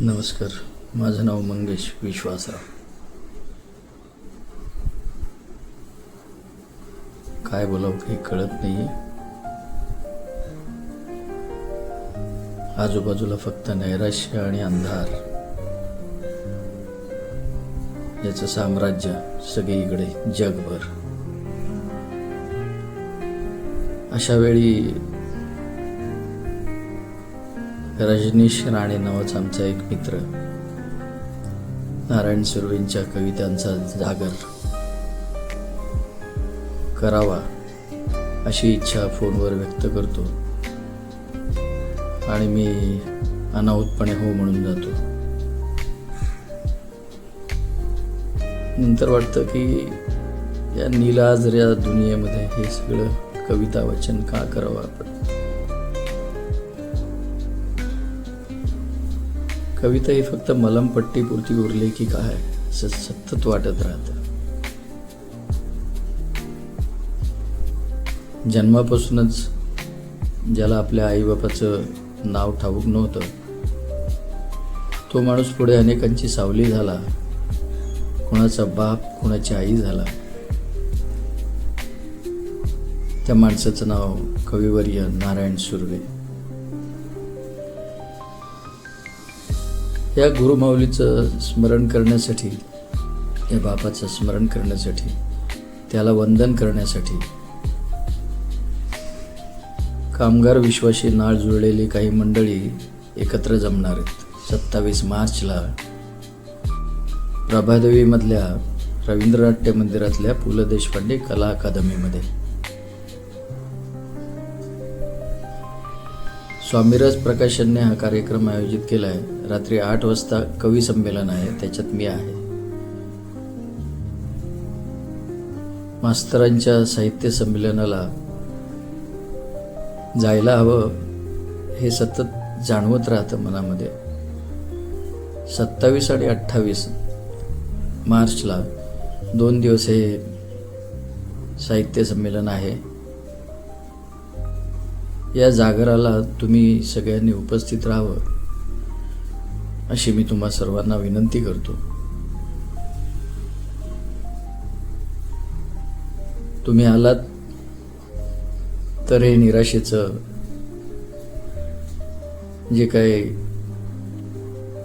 नमस्कार. माझं नाव मंगेश विश्वासराव. काय बोलावं काही कळत नाही. आजूबाजूला फक्त नैराश्य आणि अंधार याचं साम्राज्य सगळीकडे जगभर. अशा वेळी रजनीश राणे नावाचा आमचा एक मित्र नारायण सुर्वेंच्या कवितांचा जागर करावा अशी इच्छा फोनवर व्यक्त करतो आणि मी अनाहूतपणे हो म्हणून जातो. नंतर वाटतं की या नीलाजऱ्या दुनियेमध्ये हे सगळं कविता वाचन का करावं आपण. कविता ही फक्त मलमपट्टीपुरती उरली की काय असं सतत वाटत राहतं. जन्मापासूनच ज्याला आपल्या आईबापाचं नाव ठाऊक नव्हतं तो माणूस पुढे अनेकांची सावली झाला. कोणाचा बाप कोणाची आई झाला. त्या माणसाचं नाव कविवर्य नारायण सुर्वे. या गुरुमाऊलीचं स्मरण करण्यासाठी, या बापाचं स्मरण करण्यासाठी, त्याला वंदन करण्यासाठी कामगार विश्वाशी नाळ जुळलेली काही मंडळी एकत्र जमणार आहेत. 27 मार्चला प्रभादेवीमधल्या रवींद्रनाट्य मंदिरातल्या पु ल देशपांडे कला अकादमीमध्ये. स्वामीरज प्रकाशनने हा कार्यक्रम आयोजित केला आहे. रात्री 8 वाजता कवी संमेलन आहे, त्याच्यात मी आहे. मास्तरांच्या साहित्य संमेलनाला जायला हवं हे सतत जाणवत राहतं मनामध्ये. 27 आणि 28 मार्चला 2 दिवस हे साहित्य संमेलन आहे. या जागराला तुम्ही सगळ्यांनी उपस्थित राहावं अशी मी तुम्हा सर्वांना विनंती करतो. तुम्ही आलात तर हे निराशेचं जे काही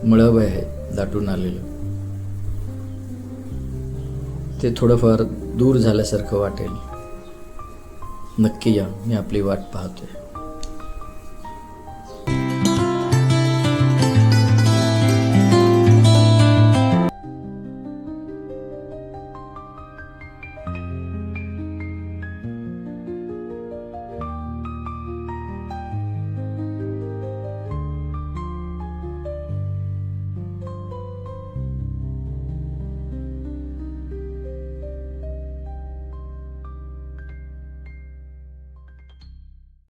मळब आहे दाटून आलेलं ते थोडंफार दूर झाल्यासारखं वाटेल. नक्की या, मी आपली वाट पाहतोय.